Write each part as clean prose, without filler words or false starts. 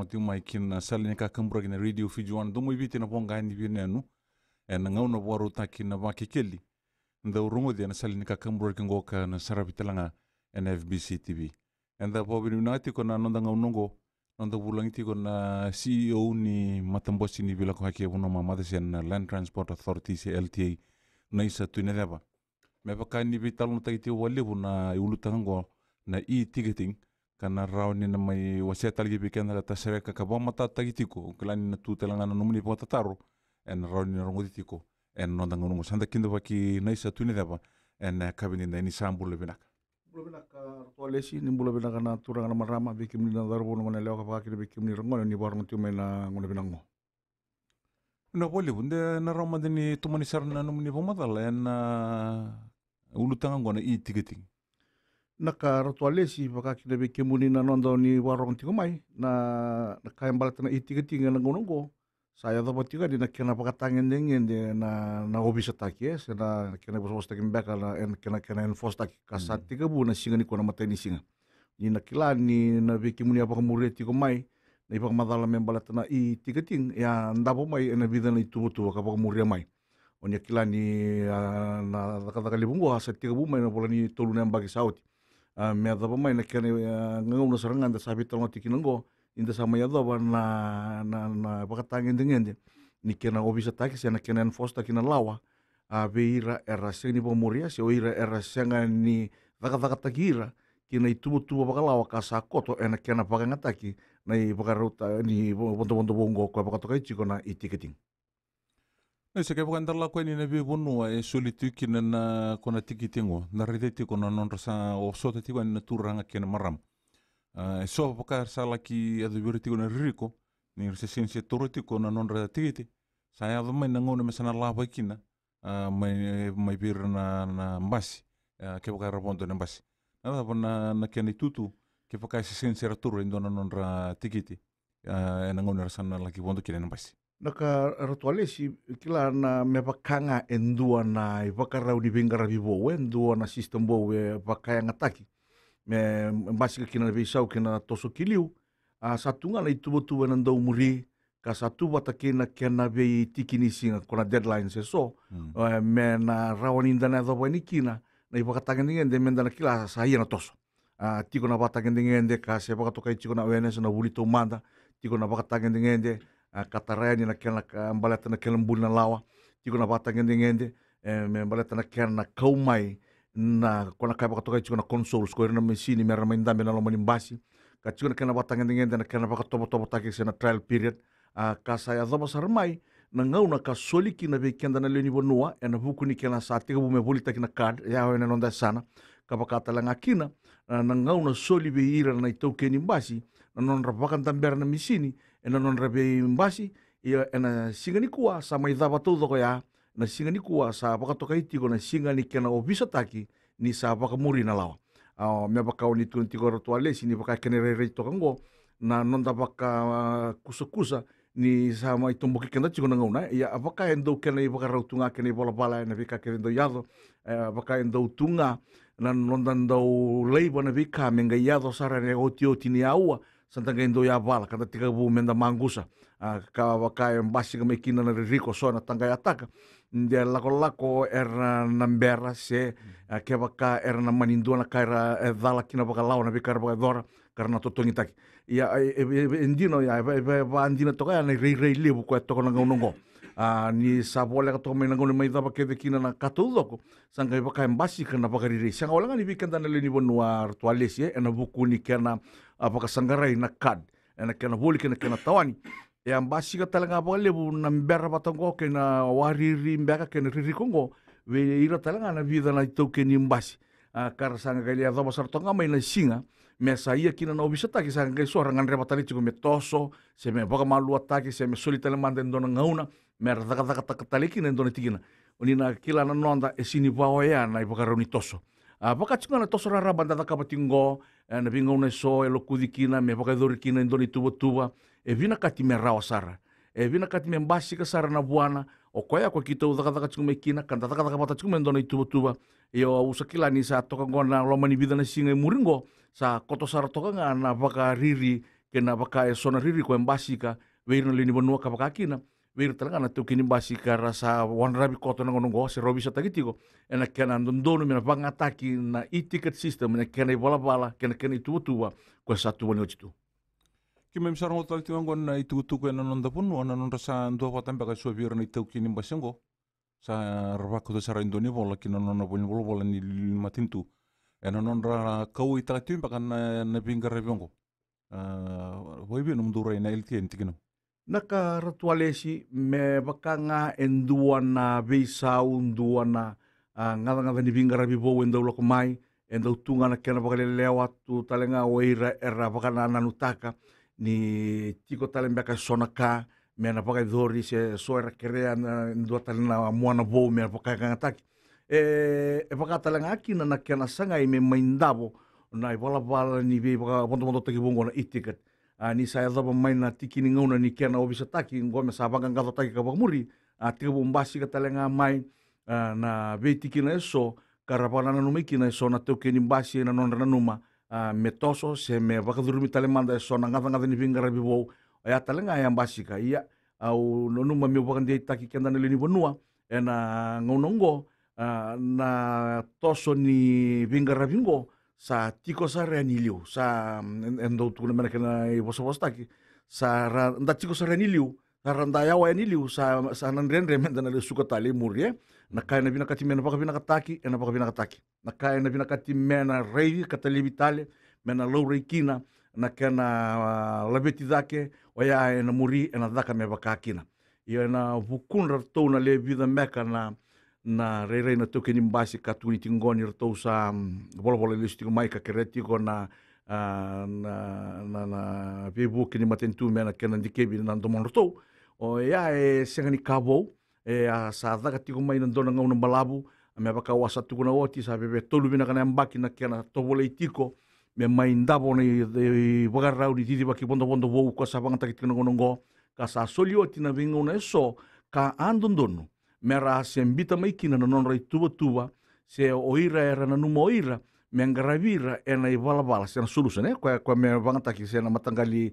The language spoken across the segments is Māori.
tiu mai kina sali ka kambra kina radio fijuan do mo biti na ponga ni binenu na ngau na waru ta kina Vakekeli nda urungo dia na sali ka kambra kingo ka na sarabitalanga NFBC TV enda pobini nati ko na nonda ngau nongo nonda bulang ti ko na CEO ni matambosi ni bila ko hake uno mamada sen na Land Transport Authority LTA na isa tuinedaba me baka ni vital no taiti wale na ulutango na ticketing kana rauni na mai waseta lagi bikin na tasere ka kabong mata tagitiko klani na tutelanga na numuni po tataro en rauni na rongotiko en nonda ngungu sanda kindo baki na isa tuinedaba en kabini na ini sambule binak Tualesi ni bula bina kana turang na marama bikim ni na darbo no maneleo ka pakiri bikim ni rango ni barang tu mena ngone binango. Na boleh bunde na rama deni tumani sarna numuni pomadal en ulutanga ngona ticketing. Naka ratualesi pakakiri bikim ni na nondo ni warong tiko mai na kayang balat na ticketing na ngonongo. Saya dapat juga di nak kena pakatangin dengan dia na obisa taki na kena bos taki mbeka na kena enforce taki kasat tiga bu na singa ni kona mata ni singa ni nak kila ni na biki muni apa kemuri tiko mai na ipak madala membalat na tiga ting ya ndapo mai na vida na itu tu apa kemuri mai onya kila ni na kata libungo hasat tiga bu mai na pola ni tolu na bagi sauti me dapo mai na kena ngau na serangan da sabi tolong tiki nanggo inda sama ya doba na pakatangin dengan dia ni kena obisa taki sana kena enforce taki na lawa beira era seni pomoria se oira era senga ni vaka takira kena itu bakalawa kasakoto ena kena pakanga taki na pakaruta ni bonto bongo ko pakatokai chiko na ticketing na se ke pakandar la ko ni na be bonu solitu kina na kona ticketing na redeti kona non rasa o sota ti na turanga kena maram so pakar salaki adu biriti ko na ririko ni resensi toroti ko na non ratigiti saya adu mai nango na mesana lava kina mai bir na mbasi ke pakar raponto na mbasi na kena tutu ke pakar resensi raturo indo na non ratigiti nango na rasana laki ponto kina na mbasi naka ratualesi kila na me pakanga endua na ipakara uni bingara bibo endua na sistem bo pakaya ngataki me mbasi kina visau kina toso kiliu satu nga na itu na ndau muri ka satu bata kena be tikini singa kona deadline se so me na rawani ndana do ni kina na ipakatangen dengan de mendana kila saya na toso tiko na batagen dengan de ka se pakatokai tiko na awareness na bulito manda tiko na batagen dengan de katarani na kena balata na kena mbul na lawa tiko na batagen dengan de me balata na kena kaumai na kona kai pakatokai tiko na console square na mesini mera maindambe na lomani mbasi ka tiko na kena batangan dengan na kena pakatobo taki na trial period ka saya doba sarmai na ngau na ka soliki na bekenda na leni bonua na buku ni kena sa tiga bu me bolita kina card ya na nonda sana ka pakatala ngakina na ngau na soli be ira na itau keni mbasi na non rapakan tambera na mesini na non rabe mbasi ya na singani kuwa sama idaba todo ko ya na singa ni kuwa sa pakatokai tiko na singa ni kena obisa taki ni sa pakamuri na lawa me bakau ni tiko ratualesi ni baka kene rei tokango na nonda baka kusa ni sama itomboki kena tiko na ngauna ya baka endo kena baka rautunga kena bola bala na bika kena endo yado baka endo tunga na nonda ndau leiba na bika menga yado sara ne oti ni aua santanga endo ya bala kata tika bu menda mangusa ka baka mbasi kame kina na riko so na tanga yataka dia lako era nambera se ke baka era na manindua na kaira dala kina baka lau na bika baka dora karena totongi taki ya endino ya andina toka na rei lebu ko toko na ngongo ni sabole ka tome na ngone mai daba ke kina na katudoko sanga baka mbasi kana baka rei sanga wala ni bika na leni bonua ritualesi na buku ni kana baka sangarai na kad na kana boli kana tawani ya mbasi ka talaga apa lebu na mbera batongo ke na wariri mbeka ke na ririkongo we ira talaga na vida na ito ke ni mbasi kara sanga kali ado basar tonga mai na singa me saia kina na obisa taki sanga kai so rangan reba tali me toso se me boka malu ataki se me solita le mande ndona ngauna me raka tali kina ndona tikina oni na kila na nonda e sini bawa ya na iboka roni toso boka tsinga na toso rara banda ka batingo na bingo na so e lokudi kina me boka dori kina ndoni tuba e vina kati me rawa sara e vina kati me mbasi ka sara na buana o koya ko kita udaka tsume kina kanta taka bata tsume ndona tuba e o usakila ni sa toka ngona lomani vida na singa muringo sa koto sara toka nga na baka riri kena baka sona riri ko embasika weirna lini bonua ka baka kina weir talaga na tukini basika rasa wanrabi koto na ngonongo se robi sa tagitiko ena kena ndondono mena bangataki na e-ticket system ena kena bala kena itu ko satu wani ochitu ki mem sarong tal ti ngon na itu ko na nonda pun wana non rasa ndo pa tambe ka so bir na itu kini basengo sa raba ko sa indoni bola ki non pun bola ni matintu ena non ra kau ita tim pa kan na pinga rebongo voi bi num dura ina ilti entikino naka ratualesi me bakanga enduana beisau nduana ngada ni bingara bibo endo loko mai endo tunga na kena bakale lewa tu talenga oira era bakana nanutaka ni tiko talembeka sonaka me na bakai dori se soera kerea ndua talena moana bo me bakanga ngataki bakata lenga akina na kena sanga i me maindabo na i wala ni be baka bondo teki bongo na itiket ni saya daba mai na tiki ni ngauna ni kena obisa taki ngome sa banga ngato taki ka bakamuri tika bombasi ka talenga mai na be tiki na eso karapana na numiki na eso na teuke ni mbasi na non ranuma me toso se me bakadurumi talemanda eso na ngata ni pingara bibo ya talenga ya mbasi ka ia au nonuma me bakandi taki kenda na lini bonua na ngaunongo na toso ni pingara bingo sa tiko sa reaniliu sa endo tu na kena i bosa taki sa nda tiko sa reaniliu sa randa ya wa aniliu sa nan renre men na suka tali murie na kai na bina katimena paka bina kataki na paka bina kataki na kai na bina katimena rei katali vitale mena low reikina na kena labeti dake o ya na muri na daka me bakakina ia na vukun rato na le vida meka na rei na toke ni mbasi ka tuni tingoni rato sa bola listigo mai ka keretigo na Facebook ni matentu mena kena dikebi na domon rato o ia senga ni kabo a sa daga tiko mai na dona ngauna balabu me baka wasa tuku na oti sa bebe tolu bina kana mbaki na kena tobole tiko me mai ndabo ni bagarau ni titi baki bondo wo ko sa banga takit ngonongo ka sa solioti na vingo na eso ka andondono mera sembita mai kina na non rai tuba se oira era na numa oira me angaravira ena i bala se na solution kwa me banga taki se na matangali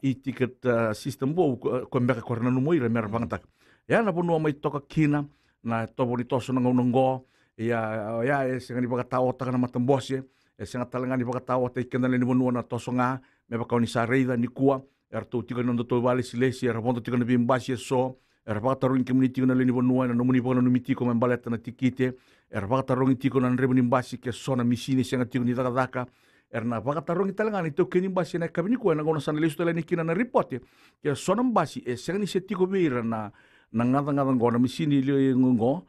e-ticket system bo ko mbeka ko na numa oira mera banga taki ya na bonua mai toka kina na tobo ni toso na ngonongo ya se ngani baka tawo taka na matambose se ngata ngani baka tawo te kenda ni bonua na toso nga me baka ni sareida ni kua erto tika no to vale silesi era bondo tika na bimbasi so era baka taru community na leni bonua na nomuni bona no mitiko me baleta na tikite era baka taru tiko na rebu ni mbasi ke sona misini se ngati ni daka era na baka taru talanga ni to keni mbasi na kabini ko na gona sana lesu ni kina na report ke sona mbasi se ngani se tiko beira na ngada ngona misini le ngongo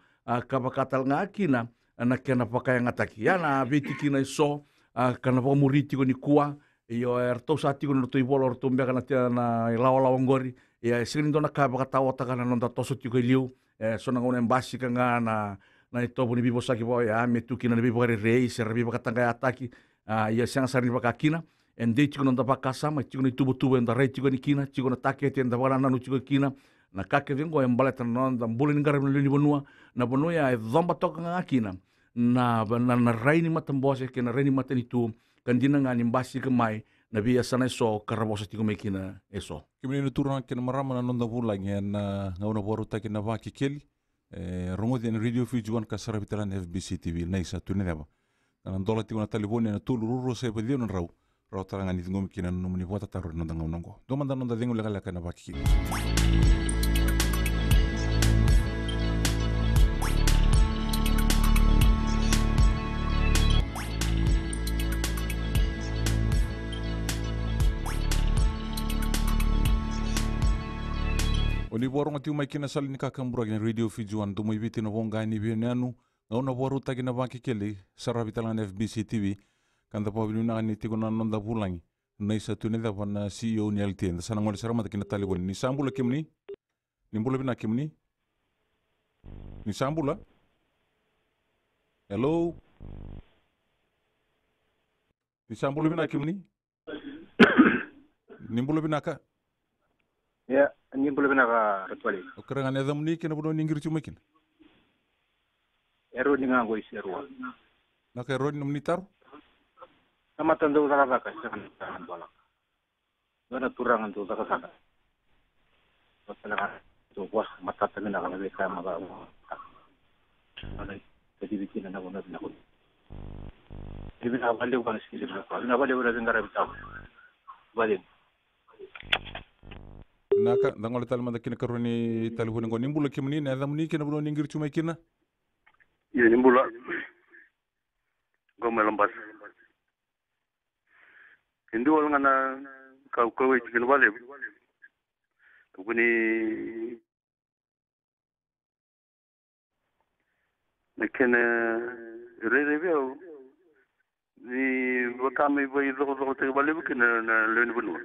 ka baka talanga kina na kena pakai ngataki ya na betiki na so kana pa muriti ko ni kua io erto sati ko no to ibolo to mbeka na lawa ngori ya sini dona ka baka tawo taka na nonda toso tiko liu sona ngona mbasi ka na ito buni bibo saki bo ya metuki na bibo rei se bibo katanga ataki ya sang sari baka kina ende tiko nonda baka sama tiko ni tubo enda rei tiko ni kina tiko na take te enda bana na tiko kina na kake vengo embaleta nonda mbuli ngara ni bonua na bonua ya dhomba toka ngakina na raini matambose ke na raini matani tu kandina ngani mbasi ke mai na bia sana so karabosa tiko mekina eso kimini no turna ke marama na nonda bula na ngauna boru taki na Vakekeli rongo de radio fijuan ka sara bitalan FBC TV na isa tu neba na ndola tiko na taliboni na tulu ruru se pedio na rau taranga ni ngomi kina no muni bota taru nonda ngaunongo do manda nonda dengo legala ka na Vakekeli Oni borong ati umai kina sali ni kakambura kina radio fijuan tu muibiti na bonga ni bienanu ngauna boru taki na Vakekeli sara bitalan FBC TV kanda pa binuna ni tigo na nonda bulangi na isa tu neda pana CEO ni LTN sana ngol sara mata kina taliboni ni sambula kimni nimbula bina kimni ni sambula hello ni sambula bina kimni nimbula bina ka ya ni boleh bina ka rituali okerangan edam ni kena bodo ningir cumekin ero ni ngango isi ero na ka ero ni tar sama tando dara ka jangan bola Mana turangan tu tak sana. Masalah tu bos mata tengah nak mereka maga. Mana jadi bikin anak anak nak. Jadi nak balik bukan sekali berapa. Nak balik berapa negara berapa. Balik. Naka dangol talma da kina karoni talhuni ngo nimbula kimni na zamuni kina bulo ningir chuma kina. Ya nimbula. Go melambas. Hindu wal ngana kau chikin wale. Kuni nekene review ni wakami bai zo te wale bukina na len bunu.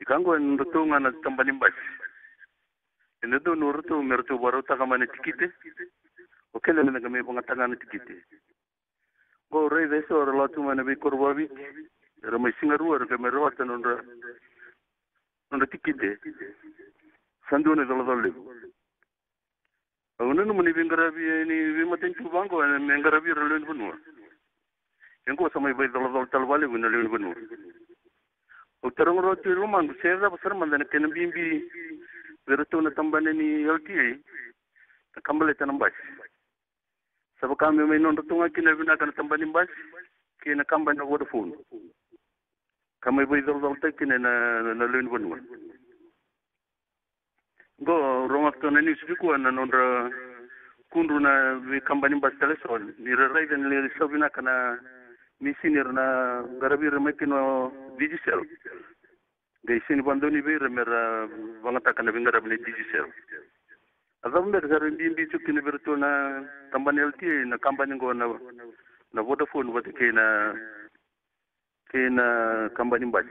Ikango ndoto ngana tambani mbas. Endo nurtu mertu barota kamane tikite. Okele na kami pangatangana tikite. Go rei deso relatu mana bi korbabi. Ramai singaru ar kami rawatan nonda tikite. Sandune dole. Awunu muni bingarabi ni bimaten chubango mengarabi relen bunu. Engko samai bai dole talwale guna len bunu. Utarong roti rumang sera besar mandana kena bimbi berutu na tambane ni LTA kambale tanam bas sabu kami mai non rutunga kina bina kana tambani bas kina kambane na Vodafone kami bai dol kina na len bonwa go rongat kana ni siku na nondra kundu na vi kambani bas telefon ni rai dan le sabina kana misinir na garabi remekino digital gaisini bandoni be remera wangata kana bingara bne digital azam ber garin bimbi chukini berto na tambani LT na company go na Vodafone wate kena company mbaj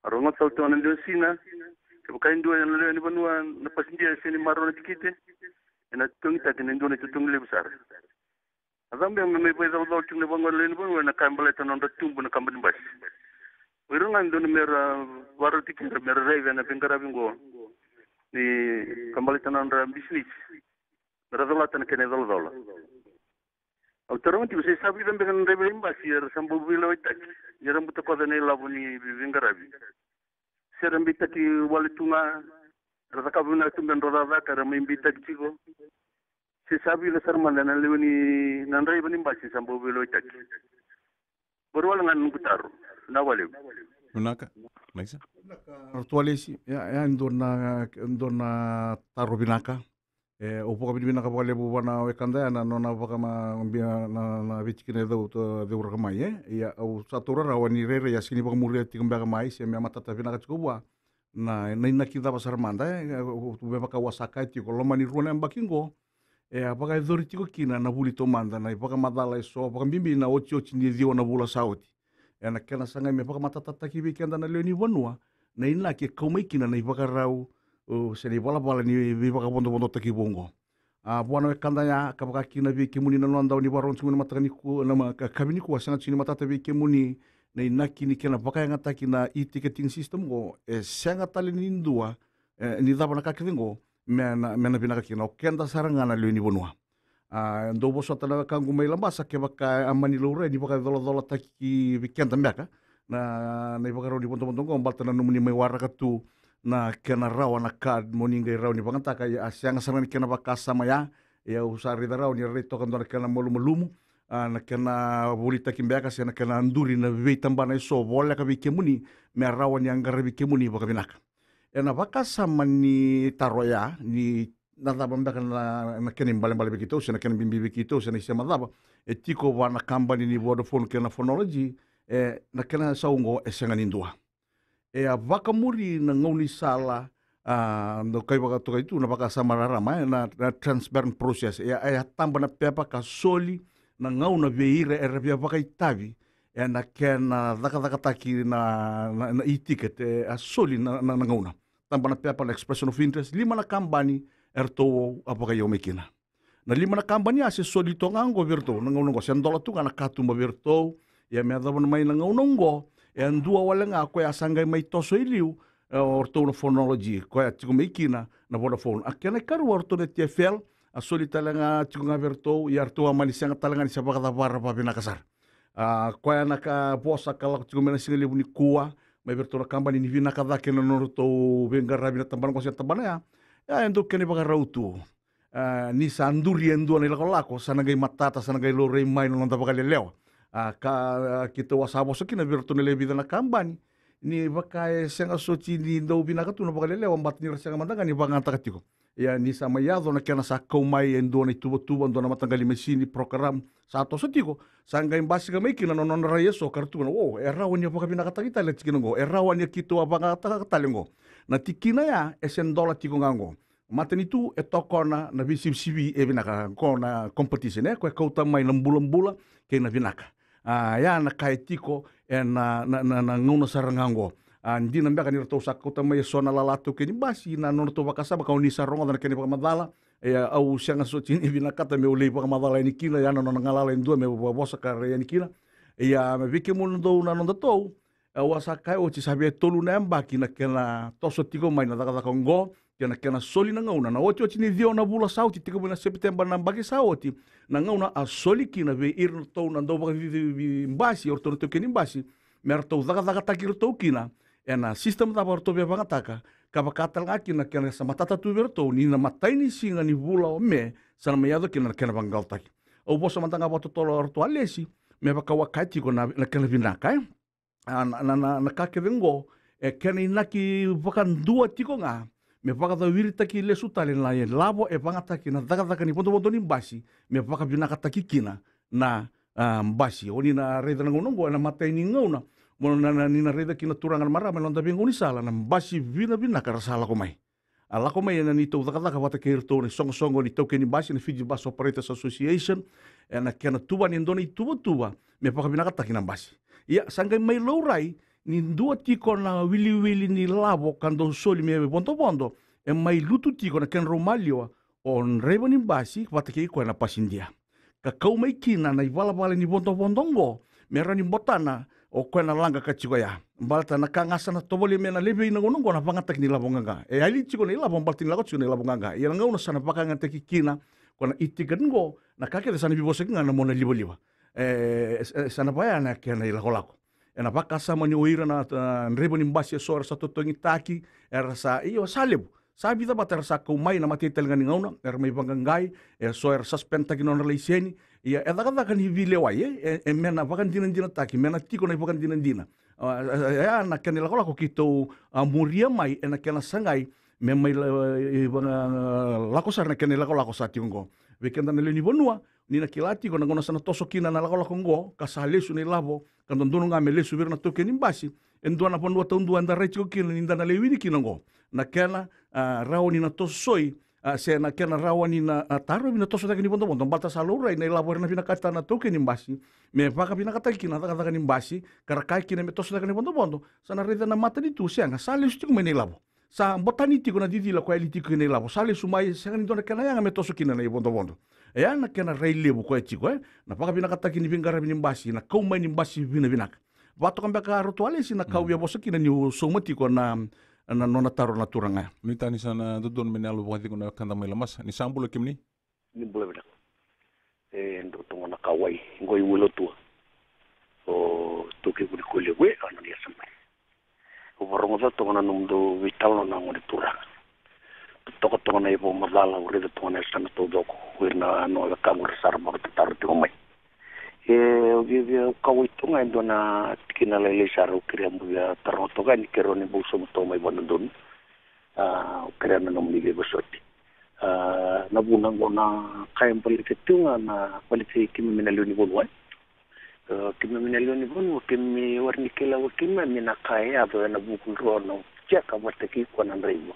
aronga sauto na ndio sina kebuka ndio ni banua na pasindia sini maro na tikite na tungita kene ndio na tutungle besar azam be me bai dal dal tungne bangol len bon na kambale tanon da tumbu na kambani mbaj wirungan don mera waru tikira mera reve na pingara bingo ni kambale tanon da business mera dal tan kene dal dal autoron ti se sabi dan dengan reve mbasi er sambu bilo itak yeram buta ko ne labuni pingara bi seram bitaki walitunga raka buna tumben roda ka ram bitaki chigo si sabi la sarman na lewni nan ray bani mbasi sambo bilo tak borwal ngan ngutaru na wale Unaka maisa Rtualesi ya ndona taro binaka opo binaka wale bwana wekanda na nona baka na vitikine do de urgamai ya au satura rawani rere ya sini baka muria tikumba mai se me matata binaka chukubwa na ina kita pasar manda be baka wasaka ti kolomani ruana mbakingo apaka idhori tiko kina na vuli tomanda na ipaka madala iso apaka mbimbi na ochi ni dio na vula sauti na kena sanga me apaka matatata ki weekend na leoni vanua na ina ke kaumai kina na ipaka rau seni bala ni ipaka bondo taki bongo buana we kanda ya kapaka kina vi kemuni na nanda ni baron sunguna matani ku na kabini ku sanga chini matata vi kemuni na ina kini kena paka yang ataki na e-ticketing system go sanga tali ni ndua ni daba na kakivingo mena binaka kina kenda saranga na leoni bonua ndo boso tala kangu mai lambasa ke baka amani lure ni baka dola taki weekend mbaka na baka rodi bonto ko balta na numuni mai waraka tu na kena rawa na kad moninga raw ni bangata ka asyanga saranga kena baka sama ya usari da raw ni reto kan dona kena molumu na kena bolita kimbaka se na kena nduri na veitambana iso bola ka bikemuni me rawa ni angara bikemuni baka binaka na baka sama ni taroya ni nadaba mbaka na kena mbale begitu se na kena bimbi begitu se na isema daba tiko wana company ni Vodafone kena phonology na kena saungo esenga nindua a baka muri na ngoni sala no kai baka toka itu na baka sama rama na transparent process tamba na pepa ka soli na ngau na veire pia baka itavi na kena daka taki na e-ticket a soli na ngauna tamba na pepa na expression of interest lima na kambani erto apaka yo mekina na lima na kambani ase soli to ngango virto na ngauna go $100 tu na katumba virto me adaba na mai na ngauna ngo ndua wale nga koe asanga mai toso iliu orto na phonology koe atiko mekina na Vodafone akena karu orto na TFL a soli talanga tiko nga virto i arto amani sanga talanga ni sabaka da barra pa binakasar koe na ka bosa kala tiko mena singa libu ni kuwa mai vertona kambani ni vina ka dake na no to venga rabina tambana ko se tambana ya endo kene baka rautu ni sanduri endo ni lako sana gai matata sana gai lo rei mai no nda baka lelewa ka kita wasabo sakina vertona le vida na kambani ni baka senga soti ni do vina ka tu no baka lelewa mbat ni rasa mandanga ni baka takatiko ya ni sama yado na kena sa kau mai endo ni tuba endo na matangali mesini program sa to sotiko sanga imbasi ka mai kina no raya so kartu no rawan ya baka bina kata kita le tikino go rawan ya kito abanga kata lengo na tikina ya $10 tiko ngango matani tu tokona na visibi e binaka kona competition ko kauta mai lambula ke na binaka ya na kai tiko na nguna sarangango ndi na mbaka ni to sakota mai sona lalato ke ni basi na no to bakasa ba kauni sarongo na ke ni pamadala au sianga so tini binaka ta me ule pamadala ni kila ya no ngalala ndu me bosa ka re ni kila me vike mun do na no to wasa kai o ti sabe tolu na mbaki na kena toso tiko mai na daga kongo kena soli na ngauna na oti ni dio na bula sauti tika buna September na mbaki sauti na ngauna a soli kina ve ir to na do baka vi mbasi or to ke ni mbasi mer to daga takir to kina na system da porto be banga taka ka bakatal ngaki na kena sa matata tu verto ni na matai ni singa ni bula o me sana mayado kena bangal taki o boso mantanga boto tolo orto alesi me baka wakati ko na kena vinaka na kake vengo kena inaki bakan dua tiko nga me paka da wirita ki le sutale na ye labo pangata ki na daga ni ponto ni basi me paka binaka takikina na basi oni na reda ngongo na matai ni ngona mo na ni na reda ki na turangan marama londa bingo ni sala na basi bina ka sala ko mai ala ko mai na ni to daga wata ke irto ni songo ni to ke ni basi ni Fiji Bus Operators Association na kena tuba ni ndoni tuba me paka binaka takina basi ya sangai mai lourai ni dua tiko na wili ni labo kando soli me ponto mai lutu tiko na ken romalio on rebo ni basi watake ko na pasindia ka kau mai kina na iwala ni ponto ngo mera ni botana o ko na langa ka chiko ya balta na kangasa na toboli me na lebe ina ngongo na pangatak ni labo nganga ali chiko ni labo balti ni lako chiko ni labo nganga ya ngau na sana pakanga te kina ko na itikan ngo na kake de sana bibosek ngana mona libo sana baya na kena ila lako na baka sama ni oira na rebo ni mbasi so sa totongi taki sa iyo salebu sabi da bater sa ko mai na matitel ngani ngauna may bangangai so suspend taki non relaiseni ya daga kan hivile wai mena bakan dinan taki mena tiko na bakan dinan ya na kenela ko kito muria mai na kena sangai me mai lako sar na kenela ko sa tiongo weekend na ni bonua ni na kilati ko na ngona sana toso kina na lako ngo kasalesu ni labo kan dono nga mele subir na toke ni basi endua na ponua taundu anda recho kina ni ndana lewini kina ngo na kena rawani na tosoi se na kena rawani na taro bina toso taki ni ponto balta salura ina labo na bina kata na toke ni basi me paka bina kata kina taka ni basi karakai kina me toso taki ni ponto sana reda na mata ni tu sianga salesu tiko me ni labo sa botani tiko na didi la ko eli tiko ni labo salesu mai senga ni dona kena yang me toso kina na ponto ya na kena raile bu ko chiko na paka bina kata kini bingara bini basi na kau mai ni basi bina bato kan baka rotuale si na kau ya bosa kina ni somati ko na nona taro na turanga ni tani sana dodon menalo bwati ko na kanda mai lamas ni sambulo kimni ni bula bina ndo tonga na kawai ngoi wulo tu o toke ku ko le we ana dia sampai o varongo za tonga na numdo vital na ngori turanga toko tonga na ibo mazala ure de tonga na sana to doko wirna no la kamur sar ma taru tu mai via kawai tonga ndo na tikina lele saro kira mbuya taro toga ni kero ni buso mo mai bonondon kira na nomni ge bosoti na bunang bona kayam politik tunga na politik kimi minalo ni bonwa kimi minalo ni bonwa kimi warni kila wakima mina kaya abo na bukul rono cheka wataki ko na ndribo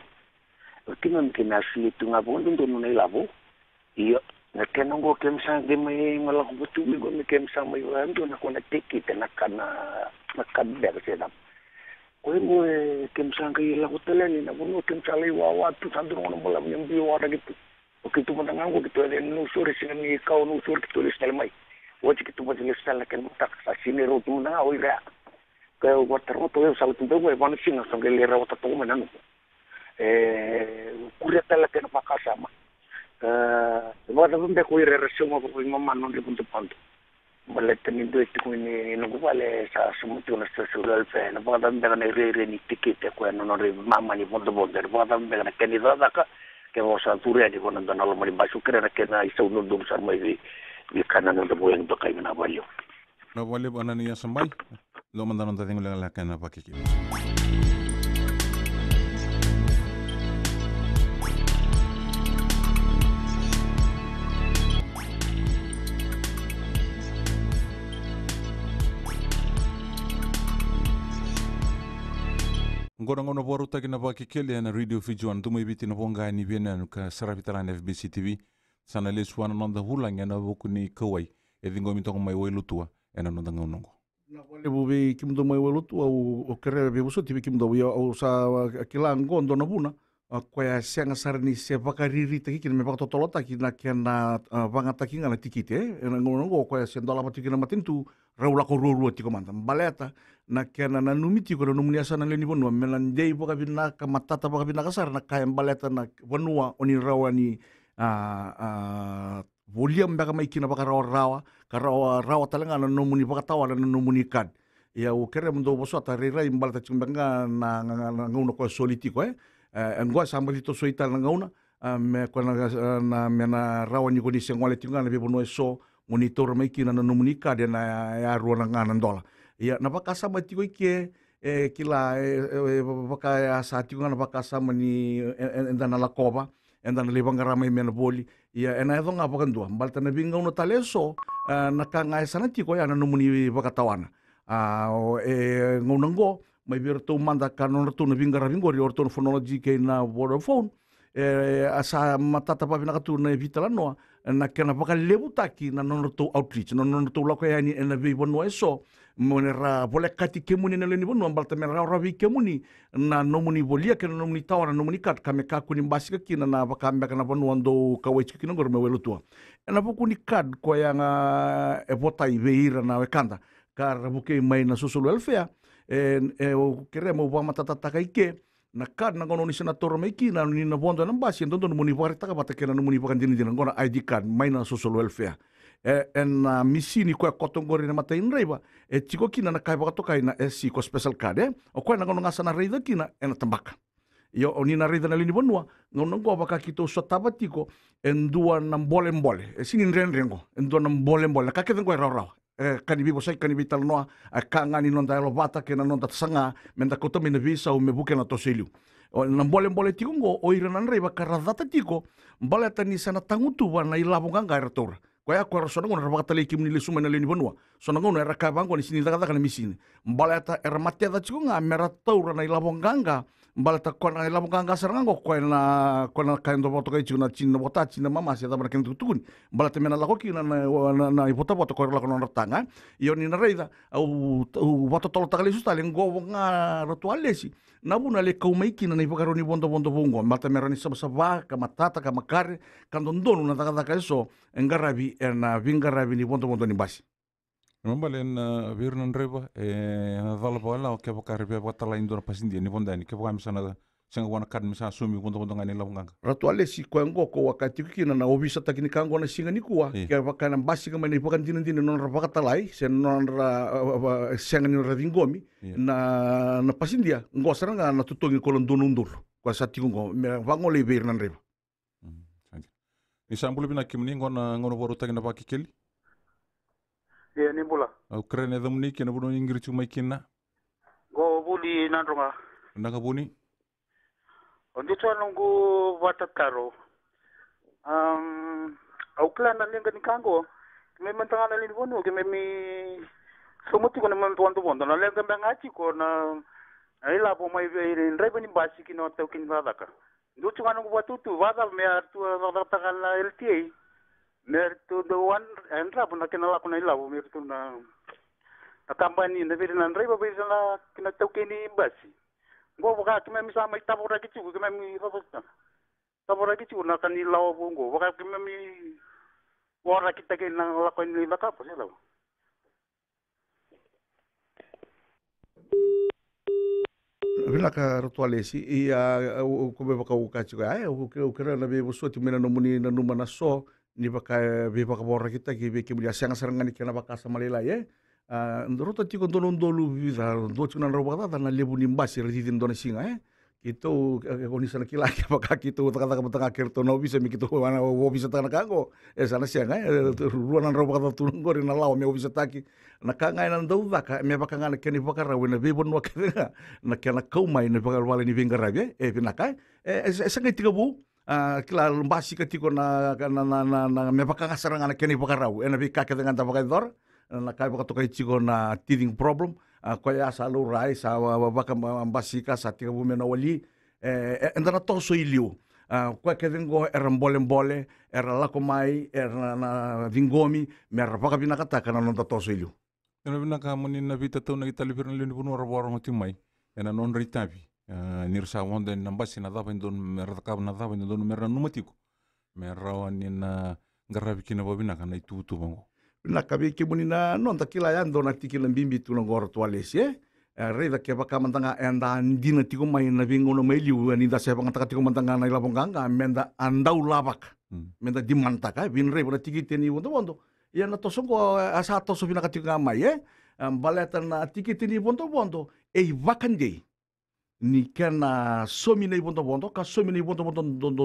kimi mkina asli tunga bonondon na ilabo iyo na kenongo kemsa gemai malak butu go me kemsa mai ando na kona teki na kana der sedam ko mo kemsa ngai la hotelani na bono kemsa lai wa tu sandro no bola nyambi wara gitu okitu manangango gitu no sore sini kau no sore gitu listal mai waji gitu waji listal ken mutak sa sini rotu na oira ka water mo to sa tu do mo bana singa sa gelera wata to menanu kureta la ken pakasama wada vumbe ko ire resuma ko mama non de punto ponto Malete ni do itu ni no vale sa sumuti na social welfare na bada mbega na re ni tikite ko no re mama ni bondo bondo bada mbega na keni da ka ke vo sa ture ni bono na lo mari basu kre na ke na iso no dum sa mai vi kana no do en do kai na valio na wale bana ni sambai lo mandano da tengo la kana Vakekeli. Ngora ngono boru taki na Vakekeli na radio fijuan tumu ibiti na ponga ni biena ka sarapitala na FBC TV sana le suana nonda hulang na boku ni kawai e dingo mi toko mai wai lutua ena nonda ngonongo na wale buve kimdo mai wai lutua o kere be buso tibi kimdo ya o sa kila ngondo na buna ko ya senga sarni se vakariri taki kin me pakatotolo taki na kena vanga taki ngana tikite ena ngonongo ko ya sendola patiki na matintu raula ko ruru tiko manta baleta na kena na numiti ko numuni asana le ni bonua melan dei boka bina ka matata boka bina kasar na kaya baleta na bonua oni rawani William baka mai kina baka rawa rawa talanga na numuni baka tawa na numuni kad ya o kere mndo boso ata rira imbalta chimbanga na ngauno ko solitiko ngwa sambalito soita na ngauna me ko na mena rawani ko ni sengwale tinga na be bonua so monitor mai kina na numuni kad na ya ruana ngana ndola ya na bakasama tiko ike kila baka sa tiko na bakasama ni endana la kova endana le bangara mai mena boli ya ena edo nga bakandua balta na binga uno taleso na kanga sana tiko ya na numuni bakatawana ngonango mai virtu manda kanon tu na binga rabingo ri orto phonology ke na Vodafone asa matata pa binakatu na vitala noa na kena baka lebu taki na nonoto outreach nonoto lako ya ni na vi bonua eso monera vole kati kemuni na leni bonua balta mera ravi kemuni na nomuni volia ke nomuni tawa na nomuni kat kame ka kuni basika kina na baka mbeka na bonua ndo kawaichi kina ngor me welutua ena boku ni kad ko ya nga e votai veira na wekanda kar buke mai na social welfare o queremos vamos matata ike na kad na kono ni senator mai kina ni na bondo na basi ndondo muni varita ka batakena no muni pakandini dina ngona ID card mai na social welfare en misini ko kotongori na matai nreiba chiko kina na kai bakatoka ina si ko special card o ko na kono ngasa na reida kina ena tambaka yo oni na reida na lini bonua ngono go baka kito so tabatiko en dua na mbole sini rengo en dua na mbole ka keven ko raw kanibi bosai kanibi tal noa kanga ni nonda lo bata ke na nonda sanga menda koto me visa o me buke na toseliu o na mbole tiko ngo o ira na reba karadata tiko mbole tani sana tangutu wana ilabo ganga rator ko ya ko so ngona rabata le kimni le suma na le ni bonua so ngona era ka bango ni sini daga kana misini mbole ta era matia da tiko nga mera taura na ilabo ganga mbale ta kona ilabo ganga sarango ko na kaindo boto kai chuna china bota china mama sia da barken tutun mbale te mena la koki na ibota boto ko la kono tanga io ni na reida au boto tolo takale sustale ngo nga ritualesi na buna le kaumaiki na ipakaro ni bondo bungo mbate mera ni sabsaba ka matata ka makare kando ndonu na taka eso engarabi na vingarabi ni bondo ni basi Nombale na virnan reba vala bala o ke bakare be batala indona pasindi ni bondani ke baka misana senga wana kad misa sumi bondo ngani labunganga ratuale si ko ngoko wakati kina na obisa takini kango na singa ni kuwa ke baka na basi ka mani baka dinin non rabaka talai sen non ra senga ni radingomi na pasindia ngo saranga na tutongi kolondonundur ko sati ngo vango le virnan reba ni sambulu bina kimni ngona boru takina Vakekeli ni bula Ukraine da muni kena buno ingiri chuma kina go buli nandronga ndanga buni ondi tsanungu watataro au klana lenga ni kango me mentanga ni bono ke me mi somuti ko na mwanto bondo na lenga bangachi ko na ila bo mai ve rebe ni basi kino to kin vadaka ndu tsanungu watutu vada me artu vadaka la LTA mertu the one and rab na kinala ko na ilaw mertu na company na vir na reba bisa na kinatokeni basi go baka kime mi sa mai tabora kichu kime mi robosta tabora kichu na kanilaw bungo baka kime mi wara kita ke na la ko ni baka po sila Vila ka ritualesi ia ko be baka ukachi ai o kera na be bosoti mena no muni na numa na so ni baka be baka bora kita ki be ki mulia senga serangani kena baka samalila ye ndorota tiko dono ndolu vida do chuna roba ta na lebu nimbasi retitin dona singa kito konisa na kila ke baka kito taka betanga kerto no bisa mi kito wana wo bisa taka kango sana senga ruanan roba ta tungo na lawa me bisa taki na kanga na ndau ka me baka ngana keni baka rawe na be bonwa kenga na kena kaumai na baka wala ni vengarabe pinakai sanga tiko bu kila lumbasi katiko na me baka ngasaranga na keni baka rawe na be kake dengan ta baka dor na kai baka tokai chiko na teething problem ko ya sa lo rai sa baka mbasika sa tika bu mena wali endana toso ilio ko ke vengo era mbole era la komai era na vingomi mer baka bina kata kana no toso ilio ena bina ka moni na vita tau na itali pirna leni bunu ora ngoti mai ena non ritavi nirsa wonde na mbasi na dava indon mer ka na dava indon mer na numatiko mer rawani na ngarabi kina babina kana itu bango na kabi ke munina non takila ya ndo na tikila mbimbi tu ngor toalesi reda ke baka mantanga enda ndina tiko mai na vingo no mai liu ni da se banga tiko mantanga na ilabong ganga menda andau labak menda dimanta ka bin re bona tiki teni bondo ya na tosongo asa toso bina ka tiko mai baleta na tiki teni bondo vakande ni kana somina bondo ka somina bondo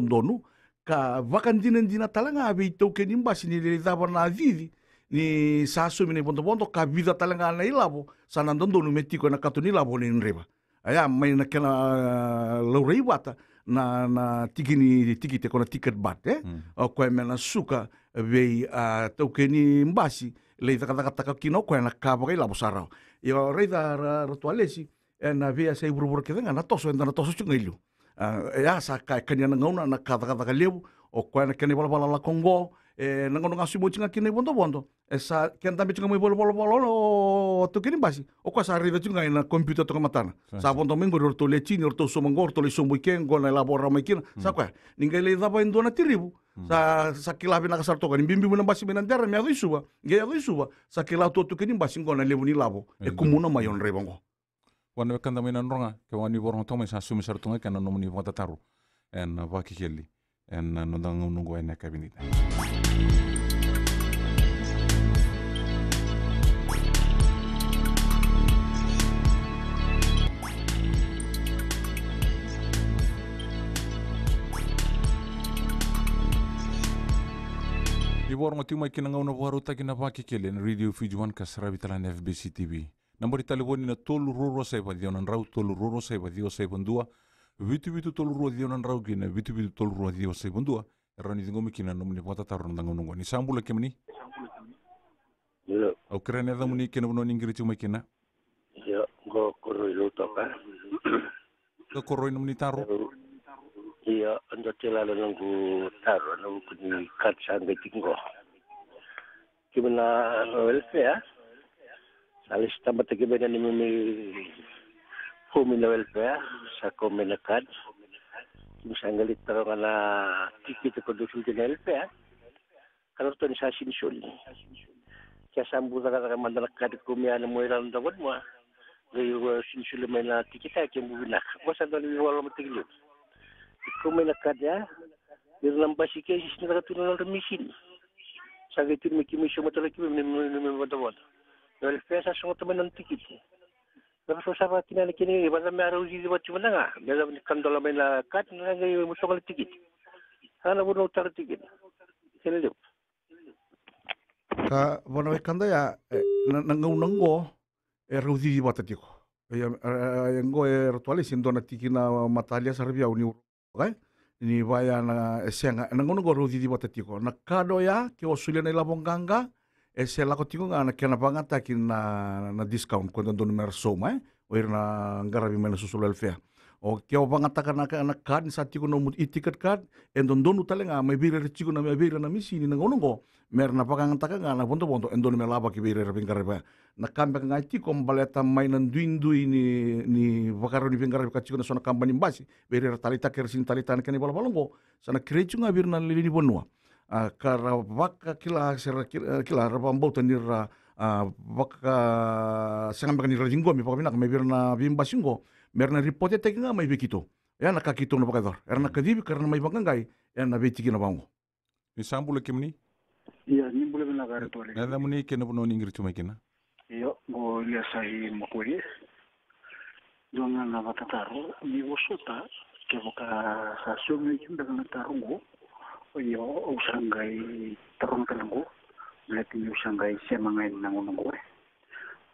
donu ka vakandina ndina talanga abi toke nimbasi ni le dava na vivi ni sasu mini bondo ka vida talanga na ilabo sana ndondo no metiko na katuni labo ni nreba aya mai na kena laurei bata na tiki te kona ticket bat o ko mena suka vei tokeni mbasi le taka kino ko na ka ba ilabo sarao yo reida ritualesi na via sei burubur ke na toso chungilu ya sa ka kanya na ngona na ka lebu o ko na kene bala la Kongo nangono ngasu mo chinga kine bondo esa kenta me chinga mo bolo to kini basi o kwa sa rida chinga na computer to matana sa bondo mengo to le chini to so mangor to le so muken go na labora makina sa kwa ninga le daba indona tiribu sa kilabi na kasar to kan bimbi mo na basi menandera me ado isuba sa kilabi to kini basi go na lebu ni labo kumuna mayon rebongo wana kanda me na ronga ke wani borong to me sa sumi sartunga kana no muni vota taru en Vakekeli en no dang nungo ene kabinita Ibor mo timay kinangaw na buharo ta kina Vakekeli en radio fijuan kasara bitalan FBC TV nambari telefoni na tolu roro sa iba diyo nan raw tolu roro sa iba diyo sa ibandua vitu tolu roro diyo nan raw kina vitu tolu roro diyo sa ibandua erani dingo mikina no muni pota taron dango nungo ni sambula kemni yo au krene da muni kina bono ningiri chuma kina yo go koroi lo toka go koroi no muni taro iya ando telala nungu taro no kuni katsanga tingo kimana welfare salis tambata kibena ni mimi formula welfare sa komena kad misangalit taro kana tikit ko do sul welfare kalau to ni sa sinisol kaya sambu daga mandala kad ko mi ana mo ilan dawad mo reyo sinisol mena tikita ke mubina ko sa do ni wala matiglo ko mena kad ya birlam basike sinara tunal misin sagitin mi kimisyo matala kimi ni wadawad welfare sa sungot man ng tikit. Tapos sa patina ni kini iba na meron si wat chuma nga. Meron kandola may na kat na ngay musokal tikit. Hala mo tar tikit. Hello. Ka bono kanda ya nango rudi batatiko. Ngo rituali sindona tikina matalia sarbia uni okay? Ni vaya na senga nango rudi batatiko. Nakado ya ke osulia na ilabong ganga se lako tiko nga na kena pangata na discount ko doon numero soma o na ngarabi mena susul welfare o kaya pangata ka na card sa tiko no i-ticket card and doon talenga may bira tiko na may bira na misi ni nangonongo mer na pangata ka nga na bonto and doon may laba ki bira pingarabi na kambak nga tiko baleta may nanduindui ni vakaro ni pingarabi ka tiko na so na company basi bira talita kersin talita na kanibala balongo sa na krechu nga bira na lilini bonua kara vaka kila rabambauta nira vaka sangamba nira jingo mi pakabina may birna bimba singo merna ripote teki nga may bikito ya nakakito na pakador erna kadibi karna may bangangay ya na betiki na bango ni sambula kimni Iya, ni boleh benar kare tole. Na da muni kena bono ni ngir chuma kina. Iyo, go lia sai makuri. Dona na vatataro, ni wosota, ke boka sa sumi kinda kana tarungo. Iyo, usangai tarung kanango. Lati usangai semangai nangonongo.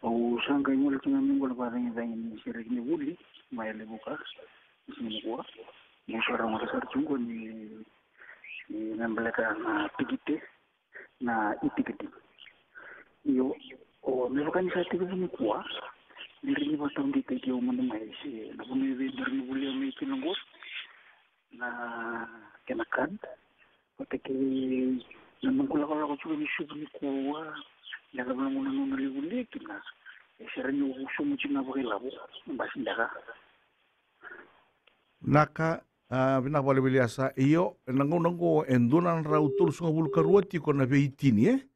Usangai mula kina mingo la parang ni sirek ni wuli, mai le boka. Sini gua. Musara marasar chungo ni nambeleka na pigite na itikiti. Iyo, merukan sa tigil ni kuwa. Diri ni batang di kaya umano may si na bumibili ni buli may kinungot na kenakan. Patiki naman kula ko chulo ni shubu ni kuwa. Nagabang mo nang nalibuli kina. Sira ni uso mo china bakilabo. Basindaka. Naka bina bole biliasa iyo nango endunan rautul sunga bulu karuati ko na veitini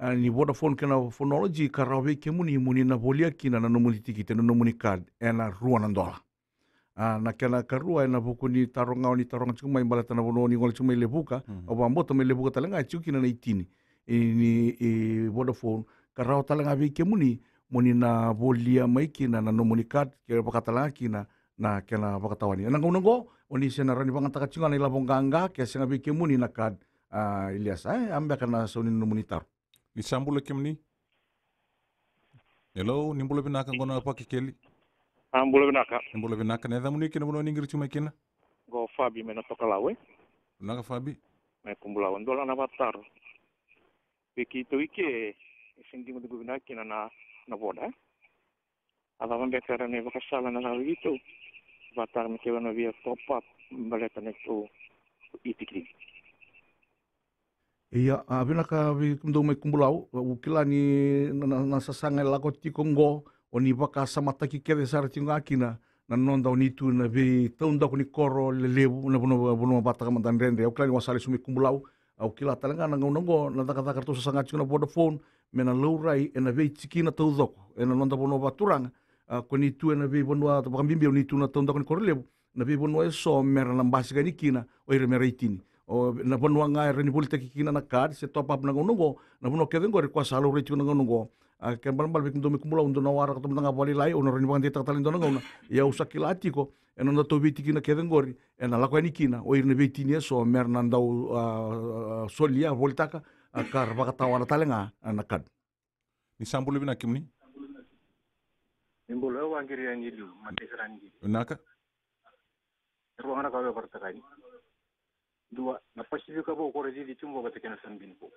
ni Vodafone kena phonology karawe ke muni na bolia kina na nomuni tikite na nomuni card ena $200 na kena karua ena buku ni taronga cuma imbala tana bono ni ngol cuma lebuka oba mboto me lebuka talanga chuki na itini ni Vodafone karawa talanga ve ke muni na bolia mai kina na nomuni card ke pakatalanga kina na kena pakatawani nango oni sena rani banga takachinga na ilabong ganga ke senga ve ke muni na card Ilias ambe kana soni nomuni tar Ni sambula kimni. Hello, nimbula binaka ngona Vakekeli. Ambula binaka. Nimbula binaka na da muni kena bono ni ngir chuma kina. Go Fabi mena toka lawe. Naka Fabi. Me kumbula wandola na batar. Peki to ike sindi mo de binaki na boda. Ada wambe kara ne bakasala na lawe ito. Batar me kewa na via top up baleta ne to itikri. Iya, abina ka kumdo mai kumbulau, ukila ni nasasanga lako tikongo, oni baka samata ki kere sara tinga akina, na nonda oni tu na vi taunda kuni koro lelebu na bono bata ka mandan rende, ukila ni wasali sumi kumbulau, ukila talanga na ngongo na taka kartu sasanga chuna Vodafone, mena laurai ena vei tikina taudoko, ena nonda bono baturanga, kuni tu ena vei bono bakambimbi oni tu na taunda kuni koro lebu, na vei bono eso mera nambasi ka nikina, oire mera itini. O na bonua nga reni bolita kikina na card se top up na ngongo na bono kedengo request halo rate na ngongo kan balbal bikin domi kumula undo na wara katum nga bali lai ono reni bangde tatalin dona ngona ya usakilati ko eno na to biti kina kedengo ena la kwani kina o irne biti ni so merna ndau solia voltaka kar bakatawana talenga na card Ni sambula bina kimni. Nimbolo wangiri yang ilu mati serangi. Naka. Ruangan kawe pertakani. Dua, na pasifika bo kore di chumbo kata kena sambin po.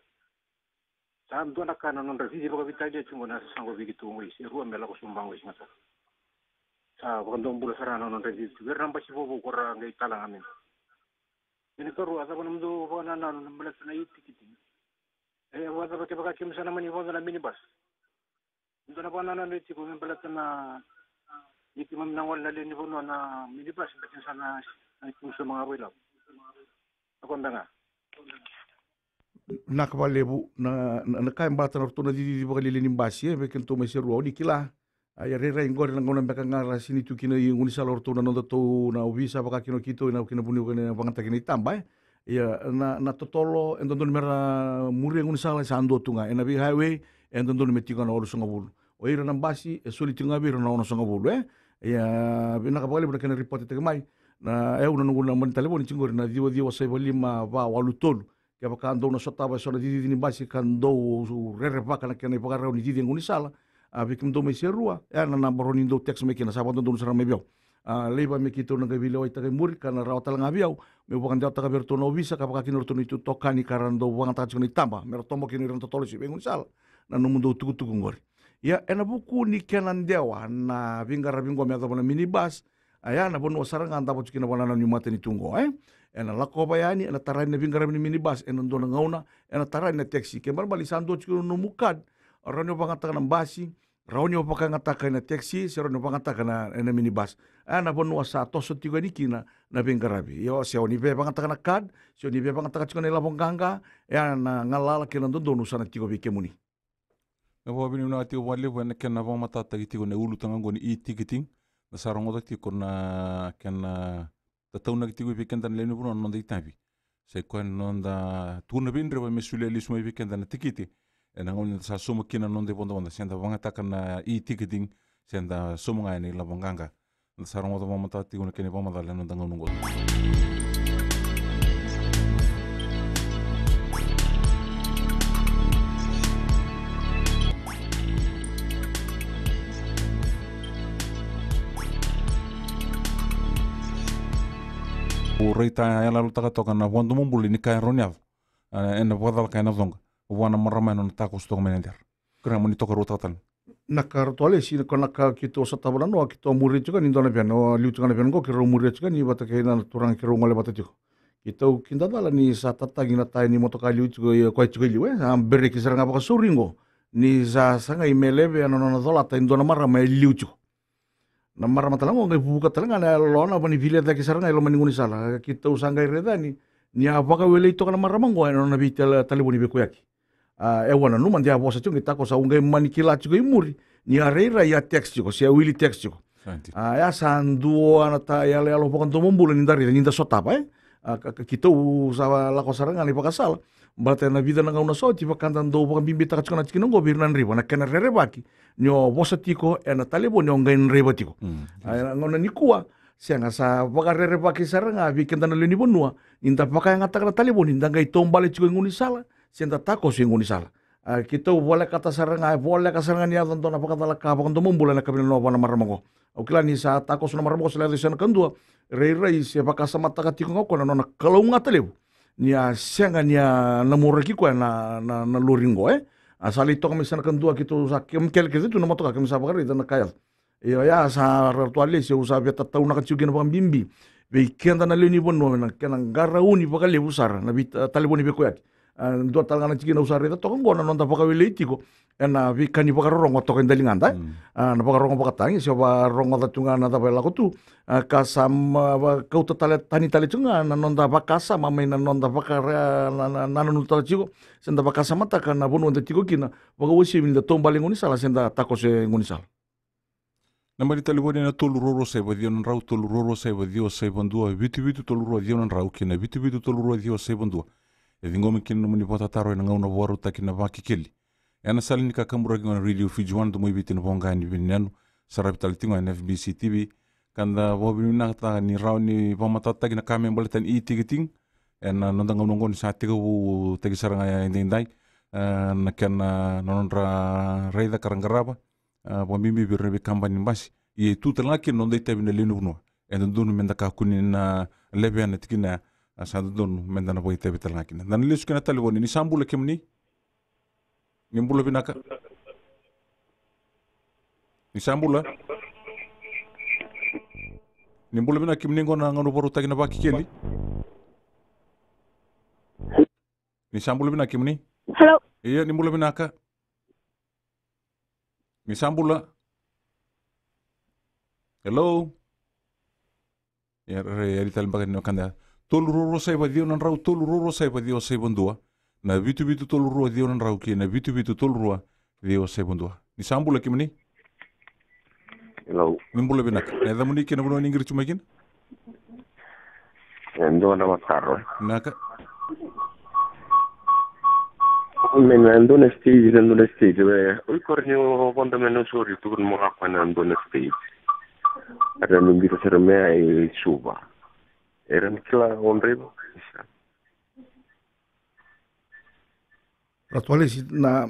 Sam dua nak kana non revisi bo kabita dia chumbo na sango bigitu ngoi si ruang mela ko sumbang ngoi ngata. Sa wakandong bula sarana non revisi ber nam pasifo bo kora ngai talang amin. Ini karu asa kono mdo bo na mela sana iti kiti. Wasa ko tiba kim sana mani bo na minibus. Ndo na bana na leti ko mela sana iti mam nangwal na leni bo na minibus betin sana itu semua awil. Ako nga. Nakabalebu na kain bata na rutuna di bagalili nimbasi be kento mai seru ni kila ya rera ingor na ngona beka ngara sini tu kina yung unisa rutuna no to na ubisa baka kino kito na kina buni kena bangata kini tambah ya na totolo endon mera muri unisa la sando tunga ena bi highway endon metinga na oru songa bulu o ira nambasi suli tunga bi na ono songa bulu ya bina kabalebu na kena report te mai na una nunguna man telefoni chingori na diwa sai lima va walutolu ke baka ando na sota ba sona didi ni basi kan do rere baka na kena baka ni didi nguni sala bikim do me serua na nambaro ni do text me kena sa do sara me bio leba me kito na gabile oi taga muri kana raw tala ngabiao me bukan dia taga berto no visa ka baka kino to tokani karando bukan taga ni tamba mer tomo kino ran totolo si nguni sala na no mundo tuku ngori ya ena buku ni kenan dewa na vingara vingo me na minibus aya na bono saranga anda botu kina wana ni mate ni tungo ena lako bayani ena tarai na vingara ni minibus ena ndona ngauna ena tarai na taxi ke bali sando chiko no mukad ranyo pangata na basi ranyo pangata na taxi seronyo pangata na minibus ana bono sa toso tigo ni kina na vingara bi yo se oni be pangata na kad se oni be pangata chiko na labong ganga na ngalala kina ndono sana tigo bi kemuni Ngabo bini na tigo wale wena kena vong matata tigo na ulu tanga ngoni i ticketing na sarong otak ti kona kena tatau na tigo pe kenta lenu puno non dei tabi sai koe nonda tuna bindre wa mesule li suma weekend na tikiti na ngoni sa suma kina nonde bonda senda wangataka na ticketing senda suma ngai ni labanganga sarang wata mamata tiguna kene pamata le nonda ngonungo o reita ela lutaka toka na wandu mumbuli ni kai ronial ena wadal kai na zonga wana marama no ta kusto menender kra moni toka rota tal nakar tole si ko naka kito sa tabana no kito muri juga ni dona piano liu juga na piano ko kiro muri juga ni bata kai na turang kiro ngole bata juga kito kinda dala ni sa tatagi na tai ni motoka liu juga ko juga liu bere ki saranga baka suringo ni sa sanga imelebe ano no dola ta indona marama liu juga na marama talango ngai buka talanga na lona bani vile da ki saranga ilo mani nguni sala kito usanga ireda ni abaka wele ito kana marama ngo ano na bitel taliboni be kuyaki wana numa ndia bosa chungi tako sa ungai manikila chugo imuri ni areira ya text chugo sia wili text chugo ya sandua na ta ya le alo pokan tomombula ni dari ni da sotapa kita usawa lako saranga ni pakasala bata na vida na ngauna so ti pakantan do pokan bimbi taka chukana chikino go birnan riba na kana rerebaki nyo bosa tiko na taliboni ngai reba tiko ngona nikua sianga sa pakarere baki saranga weekend na leni bonua inda pakaya ngata kana taliboni inda ngai tombale chugo nguni sala senta tako si nguni sala kita boleh kata saranga boleh ka saranga ni adon na pakatala ka pakan tomombula na kabila no na maramago ukila ni sa tako na maramago sala de sana kandua rei se pakasa mata ka tiko ngoko na kalunga talebu ni sianga ni na muraki ko na luringo asali to kami sana kandua kitu sa kel kitu na motoka kami sa bakari na kaya ya sa rituale se usa beta tau na kachugi na bimbi be kenda na leni bonno na kana garauni pakale usara na taliboni be koyaki dua talangana chiki na usara ita tokan gona nonta pakawele itiko na vikani pakarongo tokan dalinganda na pakarongo pakatangi siapa rongo tatunga na tapela kutu kasam kau tani tali tunga na nonta pakasa mamai na nonta pakara na nonta chiko senda pakasa mata kana bunu nonta chiko kina pakawesi minda tombali ngunisala senda takose ngunisala. Namari taliboni na tolu roro sa ibadio na rau tolu roro sa ibadio sa ibandua vitu tolu roro dio na rau kina vitu tolu roro dio sa ibandua e ngome kina muni pota taro na ngauna waru takina Vakekeli ena salini ka kamura ngona radio fijuan to moibiti na bonga ni binanu sarabital tingo na FBC TV kanda bobi na ta ni rau ni pamata takina kame boletan itigiting ena nonda ngoni sa tiga u tagi saranga ya indai na kana nonra reida karangaraba pamimbi birrebe kambani mbasi ye tutalaki nonda itabina lenu no ena dunu menda ka kunina lebe na tikina asado donu menda na boite betalaki na lisu kana taliboni ni sambula kemni nimbula binaka ni sambula nimbula binaka kemni ngona ngano boru takina Vakekeli ni sambula binaka kemni hello iya nimbula binaka ni sambula hello ya re tal bagani no kanda tolu roro sa ibadio nan rau tolu roro sa ibadio sa ibandua na vitu tolu roro dio nan rau ki na vitu tolu roro dio sa ibandua ni sambula kimani hello nimbula binaka na da muniki na buno ingir chumakin endo na mataro naka men endo na stage we ul kornyo bonda men sori tu mo akwana endo na stage ada nunggu serme ai suba era mikla onrebo Ratuale si na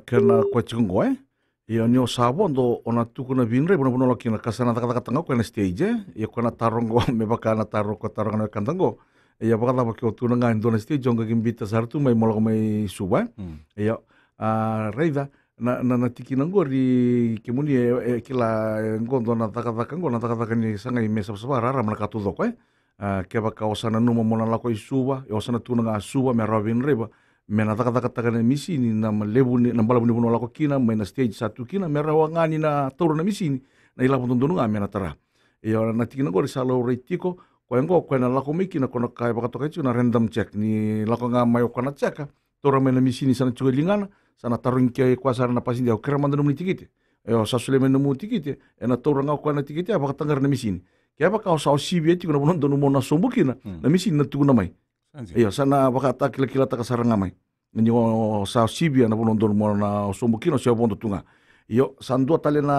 kena kwa chungo ia nyo sabo ndo ona tukuna vinre bono laki na kasana taka tanga kena stage ia kena tarongo me bakana taro ko tarongo kantango ia bakala bakio tuna nga ndo na stage jonga gimbita sartu mai moloko mai suba ia reida na tiki nango ri kimuni kila ngondo na taka ni sanga i mesa sabara ra mana katu doko ke ba kaosana numa mona lako i suba e osana tuna nga suba me ravin reba me na taka na misini na lebu ni na balabu ni bono lako kina me na stage satu kina me rawangani na toru na misini na ila puntundunu nga me na tara e na tiki nango ri salo reitiko ko na lako miki na kono kai baka toka na random check ni lako nga mayo kana cheka toru me na misini sana chuga lingana sana tarung kia kuasa na pasin dia kira mandu tikite yo sasule menu tikite ena toru nga ko na tikite apa katangar na misini Kaya baka o sibi eti kuna bonon donu mona sombukina na misi na tukuna mai. Iyo sana baka ta kila ta kasaranga mai. Nyo sa sibi na bonon donu mona sombukina sia bondo tunga. Iyo sandua tale na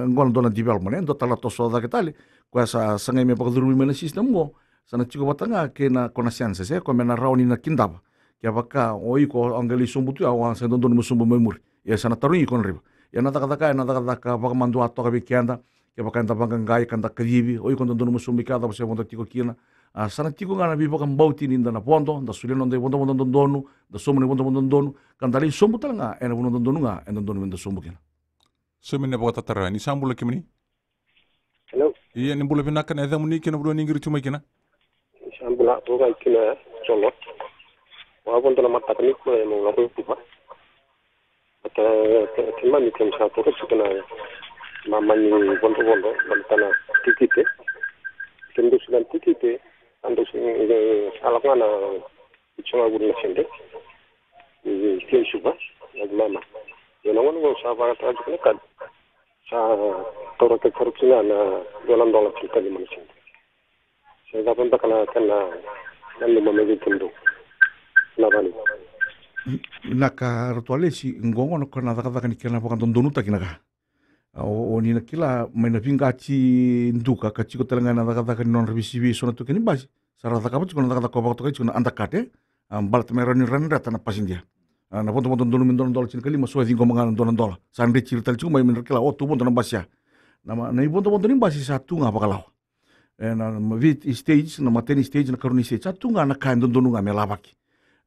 ngona dona development ndo tala to so da ketale. Kwa sa sanga me baka durumi mena system mo. Sana chiko batanga ke na kona sianse se ko mena rauni na kindaba. Kaya baka oi ko angali sombutu awa sa donu mo sombu memuri. Ya sana tarungi kon riba. Ya na taka baka mandu ato ka bikianda. Kaya baka enta bangka ngai kanta kadibi oi kon donu mo sombu kada basa bonda tiko kina. Sana tiko ngana bi baka mbauti ni ndana pondo nda suleno nda bondo donu da somo ni bondo donu kandali sombu talanga ena bondo donu nga ena donu menda sombu kina. Semene baka tatara ni sambula kimini. Hello. Iya ni bula pinaka na eda muni kina bro ni ngiri chuma kina. Sambula bukan kina colot. Walaupun dalam mata kami ko mo ngaro tuba. Ata kima mi kem sa to ko kina mamani bondo bantana tikite. Kendo sudan tikite ando sing alakana chuma gurna sende. Kem suba mama. Yana ngono sa ba ta kina kad. Sa toro ke korupsinya na $2 kita di mana sini. Saya dapat kena lalu memilih tentu. Nabani. Naka rituale si ngongo no kona daka ni kena pakan donu ta kinaka. O ni nakila maina pingachi nduka kachiko telanga na daka ni non revisivi sona tu kini basi. Sara daka pa chikona daka ko to chikona andakate. Balat meroni randa tana pasindia. Na ponto donu min $2 chin kali masua dingo mangan $2. Sandre chirtal chuma min kila o tu ponto na basia. Na ponto ni basi satu nga pakalau. Na vit stage na mateni stage na karuni stage satu nga na kain donu nga melabaki.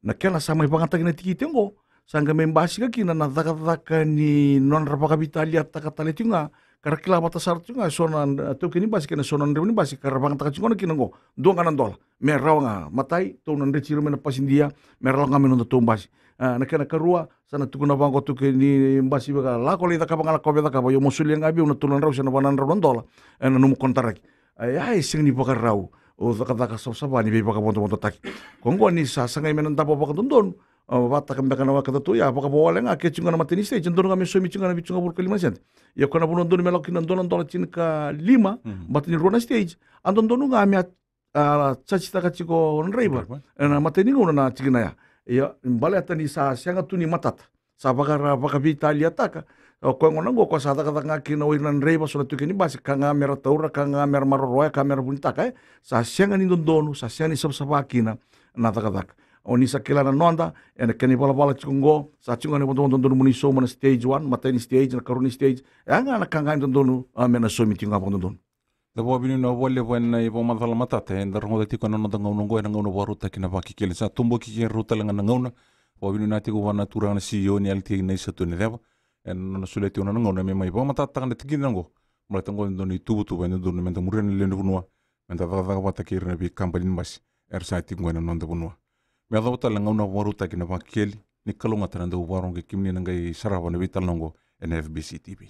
Na kena sama ipangata kina tiki tengo sanga membasi ka kina na daka ni non rapaka vitalia takatale tinga karakila batasar tinga sona to kini basi kena sona ndre ni basi karabang taka tinga kina ngo do kanan dola merraw nga matai to nan rechiro mena pasindia merraw nga menon to basi na kena karua sana tukuna bango to kini basi baka la kole daka bangala kobe daka yo mosuli nga bi una tunan raw sana banan raw dola na num kontaraki ai sing ni baka raw o daka sab-saba ni baka bonto taki kongo ni sa sangay menon tapo baka dondon bata kami baka nawa kata ya baka bawala nga kaya chunga na matini stage ndon kami somi chunga na bichunga burka 5 cent ya kona bunon don melok kinan dolan dola chinka 5 batini rona stage andon donu nga mi chachita ka chiko nreiba na matini ngona na chigina ya mbale atani sa sianga tuni matata sa baka vitalia taka ko ngona ngo ko sa taka nga kina winan reiba so tu kini basi kanga mera taura kanga mera maroroya kamera bunitaka sa sianga ni donu sa sianga ni sab-saba kina na taka oni sakila na nonda ena keni bala chungo sa chungo ne bondo donu muni so mana stage 1 mateni stage na karuni stage anga na kanga donu amena so mitinga bondo donu da bo binu no wolle wen ibo madala matata en dar ngoda tiko no ndanga ngo en ngono boru takina Vakekeli sa tumbo ki ruta langa ngona bo binu na tiko wana turana CEO ni alti nei sato ne deba en no suleti ona ngona me mai bo matata kan tikina ngo mata ngo ndoni tubutu wen ndonu menta murene le ndunwa menta daga Vakekeli na bi company mas ersa tiko ngona nonda bunwa me ado tala ngona boru takina Vakekeli ni kalonga tanda waronge kimni ngai sarava ne vital ngo NFBC TV